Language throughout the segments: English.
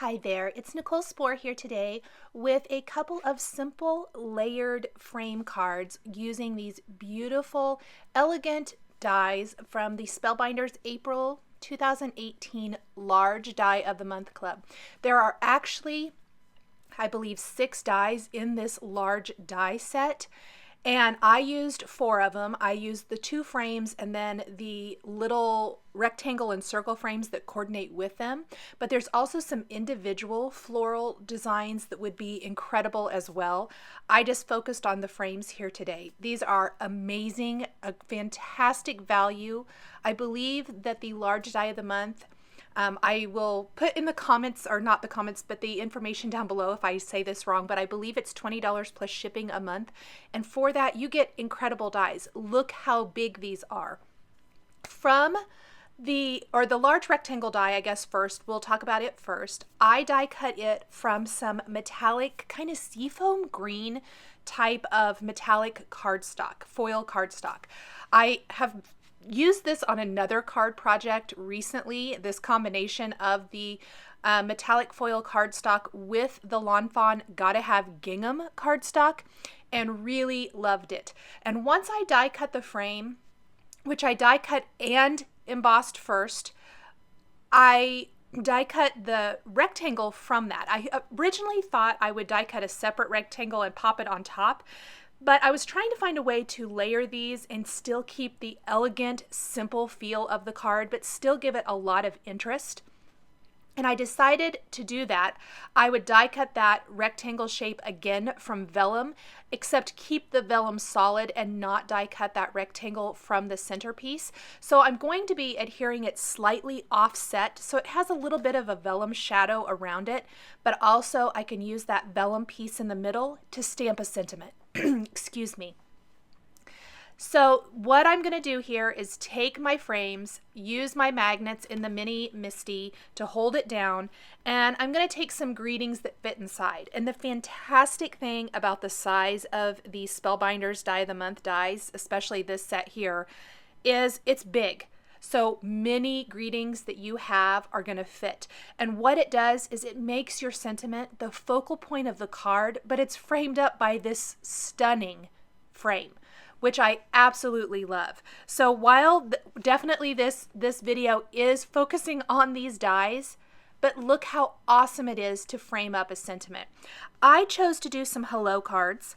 Hi there, it's Nicole Spohr here today with a couple of simple layered frame cards using these beautiful, elegant dies from the Spellbinders April 2018 Large Die of the Month Club. There are actually, I believe, 6 dies in this large die set. And I used 4 of them. I used the 2 frames and then the little rectangle and circle frames that coordinate with them. But there's also some individual floral designs that would be incredible as well. I just focused on the frames here today. These are amazing, a fantastic value. I believe that the large die of the month, I will put in the comments, or not the comments, but the information down below if I say this wrong, but I believe it's $20 plus shipping a month. And for that, you get incredible dies. Look how big these are. From the large rectangle die, I guess first, we'll talk about it first. I die cut it from some metallic, kind of seafoam green type of metallic cardstock, foil cardstock. I have used this on another card project recently, this combination of the metallic foil cardstock with the Lawn Fawn Gotta Have Gingham cardstock, and really loved it. And once I die cut the frame, which I die cut and embossed first, I die cut the rectangle from that. I originally thought I would die cut a separate rectangle and pop it on top, but I was trying to find a way to layer these and still keep the elegant, simple feel of the card, but still give it a lot of interest. And I decided to do that. I would die cut that rectangle shape again from vellum, except keep the vellum solid and not die cut that rectangle from the centerpiece. So I'm going to be adhering it slightly offset, so it has a little bit of a vellum shadow around it, but also I can use that vellum piece in the middle to stamp a sentiment. Excuse me. So what I'm going to do here is take my frames, use my magnets in the Mini Misti to hold it down, and I'm going to take some greetings that fit inside. And the fantastic thing about the size of the Spellbinders Die of the Month dies, especially this set here, is it's big. So many greetings that you have are going to fit. And what it does is it makes your sentiment the focal point of the card, but it's framed up by this stunning frame, which I absolutely love. So while definitely this video is focusing on these dies, but look how awesome it is to frame up a sentiment. I chose to do some hello cards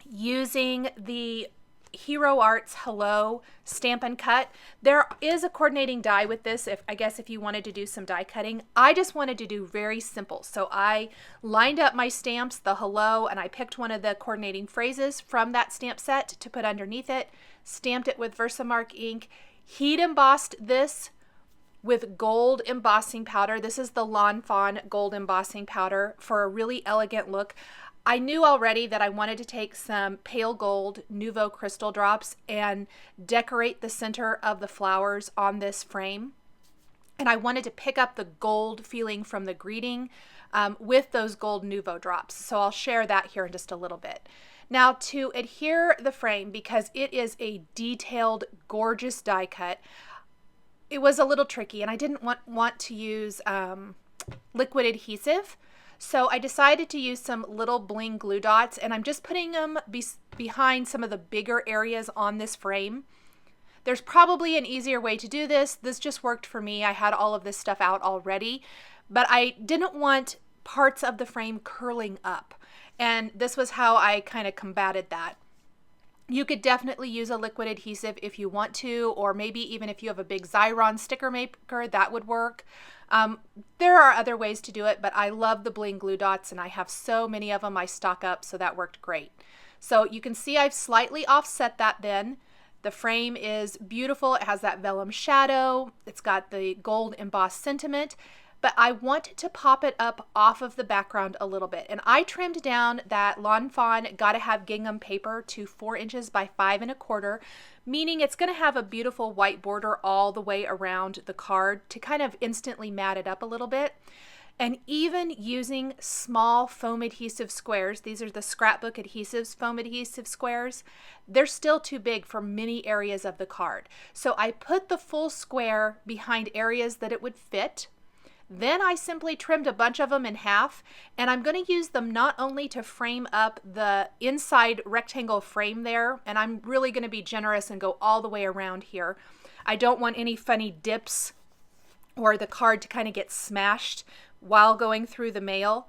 using the Hero Arts Hello Stampin' Cut. There is a coordinating die with this, if you wanted to do some die cutting. I just wanted to do very simple. So I lined up my stamps, the hello, and I picked one of the coordinating phrases from that stamp set to put underneath it, stamped it with Versamark ink, heat embossed this with gold embossing powder. This is the Lawn Fawn gold embossing powder for a really elegant look. I knew already that I wanted to take some pale gold Nuvo crystal drops and decorate the center of the flowers on this frame. And I wanted to pick up the gold feeling from the greeting with those gold Nuvo drops. So I'll share that here in just a little bit. Now to adhere the frame, because it is a detailed, gorgeous die cut, it was a little tricky and I didn't want to use liquid adhesive. So I decided to use some little bling glue dots, and I'm just putting them behind some of the bigger areas on this frame. There's probably an easier way to do this. This just worked for me. I had all of this stuff out already, but I didn't want parts of the frame curling up. And this was how I kind of combated that. You could definitely use a liquid adhesive if you want to, or maybe even if you have a big Xyron sticker maker, that would work. There are other ways to do it, but I love the bling glue dots and I have so many of them I stock up, so that worked great. So you can see I've slightly offset that then. The frame is beautiful. It has that vellum shadow. It's got the gold embossed sentiment, but I want to pop it up off of the background a little bit. And I trimmed down that Lawn Fawn Gotta Have Gingham paper to 4 inches by 5 1/4, meaning it's going to have a beautiful white border all the way around the card to kind of instantly mat it up a little bit. And even using small foam adhesive squares, these are the Scrapbook Adhesives foam adhesive squares, they're still too big for many areas of the card. So I put the full square behind areas that it would fit. Then I simply trimmed a bunch of them in half, and I'm going to use them not only to frame up the inside rectangle frame there, and I'm really going to be generous and go all the way around here. I don't want any funny dips or the card to kind of get smashed while going through the mail.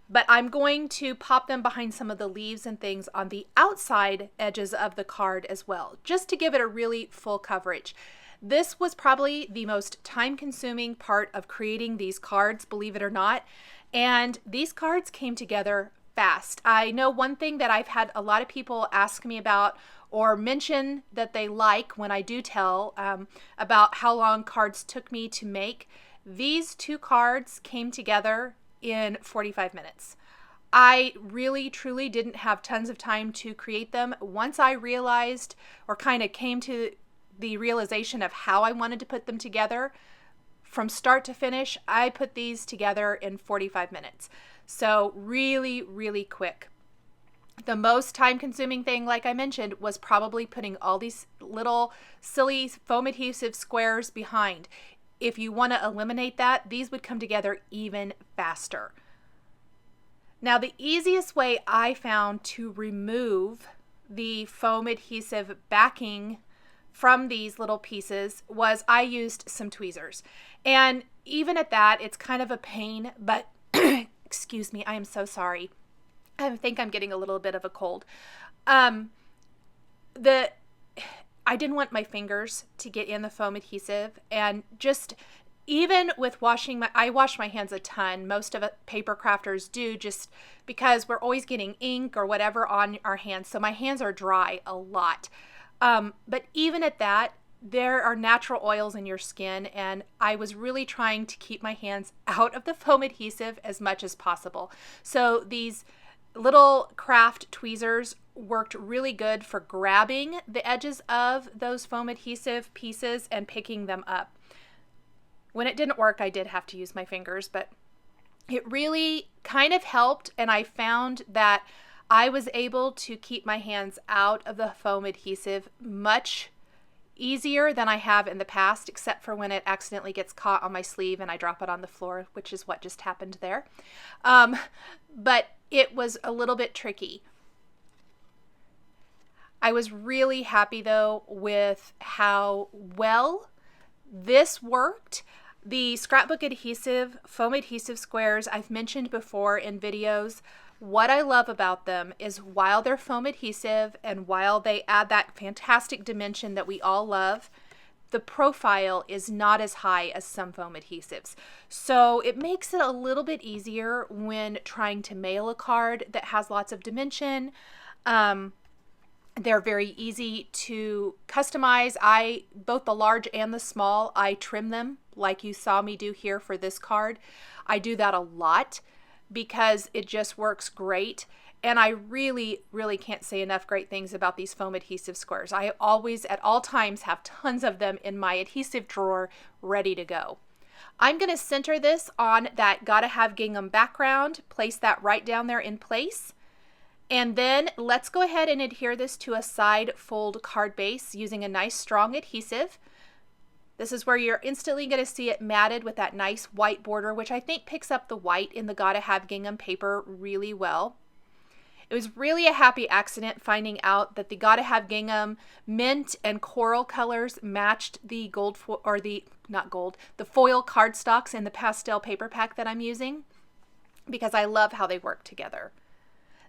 But I'm going to pop them behind some of the leaves and things on the outside edges of the card as well, just to give it a really full coverage. This was probably the most time-consuming part of creating these cards, believe it or not, and these cards came together fast. I know one thing that I've had a lot of people ask me about or mention that they like when I do tell about how long cards took me to make. These two cards came together in 45 minutes. I really, truly didn't have tons of time to create them. Once I realized or kind of came to the realization of how I wanted to put them together, from start to finish, I put these together in 45 minutes. So really, really quick. The most time-consuming thing, like I mentioned, was probably putting all these little silly foam adhesive squares behind. If you want to eliminate that, these would come together even faster. Now, the easiest way I found to remove the foam adhesive backing from these little pieces was I used some tweezers. And even at that, it's kind of a pain, but excuse me, I am so sorry. I think I'm getting a little bit of a cold. I didn't want my fingers to get in the foam adhesive, and just even with I wash my hands a ton. Most of it, paper crafters do, just because we're always getting ink or whatever on our hands. So my hands are dry a lot. But even at that, there are natural oils in your skin, and I was really trying to keep my hands out of the foam adhesive as much as possible. So these little craft tweezers worked really good for grabbing the edges of those foam adhesive pieces and picking them up. When it didn't work, I did have to use my fingers, but it really kind of helped, and I found that I was able to keep my hands out of the foam adhesive much easier than I have in the past, except for when it accidentally gets caught on my sleeve and I drop it on the floor, which is what just happened there. But it was a little bit tricky. I was really happy though with how well this worked. The scrapbook adhesive, foam adhesive squares I've mentioned before in videos. What I love about them is while they're foam adhesive and while they add that fantastic dimension that we all love, the profile is not as high as some foam adhesives. So it makes it a little bit easier when trying to mail a card that has lots of dimension. They're very easy to customize. Both the large and the small, I trim them like you saw me do here for this card. I do that a lot because it just works great. And I really, really can't say enough great things about these foam adhesive squares. I always, at all times, have tons of them in my adhesive drawer ready to go. I'm going to center this on that Gotta Have Gingham background, place that right down there in place. And then let's go ahead and adhere this to a side fold card base using a nice strong adhesive. This is where you're instantly going to see it matted with that nice white border, which I think picks up the white in the Gotta Have Gingham paper really well. It was really a happy accident finding out that the Gotta Have Gingham mint and coral colors matched the the foil cardstocks in the pastel paper pack that I'm using, because I love how they work together.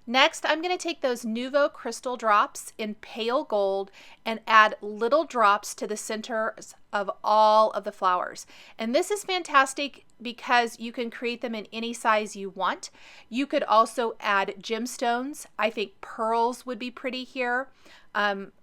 Next, I'm going to take those Nuvo crystal drops in pale gold and add little drops to the centers of all of the flowers. And this is fantastic because you can create them in any size you want. You could also add gemstones. I think pearls would be pretty here.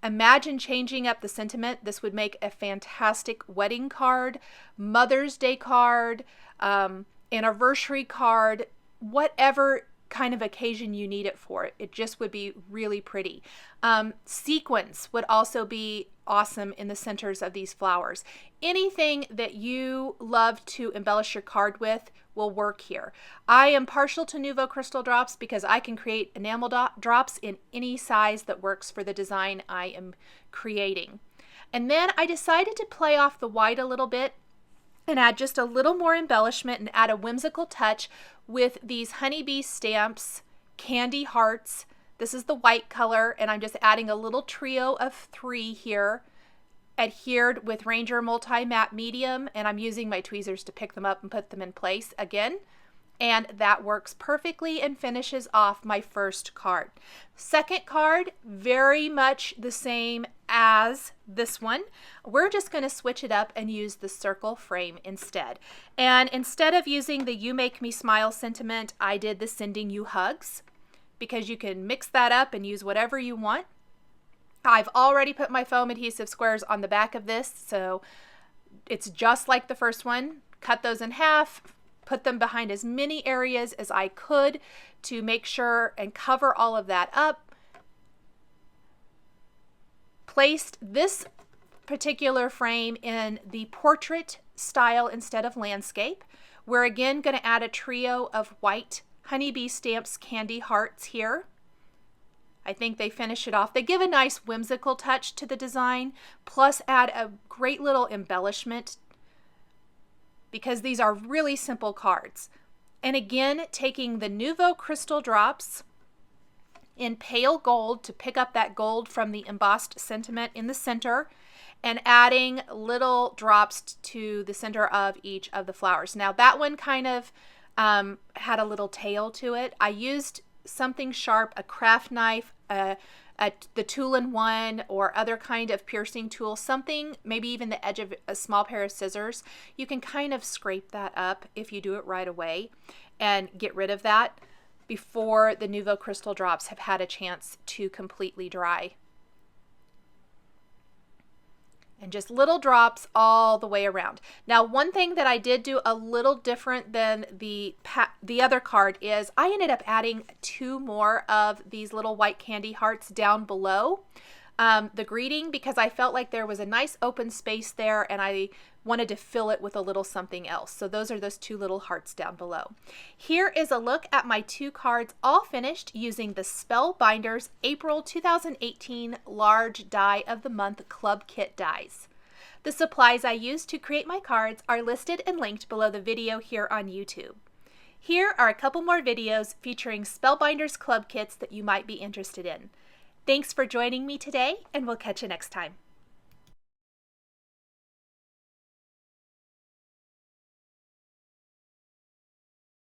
Imagine changing up the sentiment. This would make a fantastic wedding card, Mother's Day card, anniversary card, whatever kind of occasion you need it for. It just would be really pretty. Sequins would also be awesome in the centers of these flowers. Anything that you love to embellish your card with will work here. I am partial to Nuvo crystal drops because I can create enamel drops in any size that works for the design I am creating. And then I decided to play off the white a little bit and add just a little more embellishment and add a whimsical touch with these honeybee stamps, candy hearts. This is the white color, and I'm just adding a little trio of 3 here, adhered with Ranger Multi-Matte Medium, and I'm using my tweezers to pick them up and put them in place again. And that works perfectly and finishes off my first card. Second card, very much the same as this one. We're just going to switch it up and use the circle frame instead. And instead of using the You Make Me Smile sentiment, I did the Sending You Hugs, because you can mix that up and use whatever you want. I've already put my foam adhesive squares on the back of this, so it's just like the first one. Cut those in half, put them behind as many areas as I could to make sure and cover all of that up. Placed this particular frame in the portrait style instead of landscape. We're again going to add a trio of white honeybee stamps candy hearts here. I think they finish it off. They give a nice whimsical touch to the design, plus add a great little embellishment, because these are really simple cards. And again, taking the Nuvo Crystal Drops in pale gold to pick up that gold from the embossed sentiment in the center, and adding little drops to the center of each of the flowers. Now that one kind of had a little tail to it. I used something sharp, a craft knife, the Tool-in-One, or other kind of piercing tool, something, maybe even the edge of a small pair of scissors. You can kind of scrape that up if you do it right away and get rid of that before the Nuvo Crystal Drops have had a chance to completely dry. And just little drops all the way around. Now, one thing that I did do a little different than the other card is I ended up adding 2 more of these little white candy hearts down below the greeting, because I felt like there was a nice open space there and I wanted to fill it with a little something else. So those are those 2 little hearts down below. Here is a look at my 2 cards, all finished using the Spellbinders April 2018 Large Die of the Month Club Kit dies. The supplies I used to create my cards are listed and linked below the video here on YouTube. Here are a couple more videos featuring Spellbinders Club Kits that you might be interested in. Thanks for joining me today, and we'll catch you next time.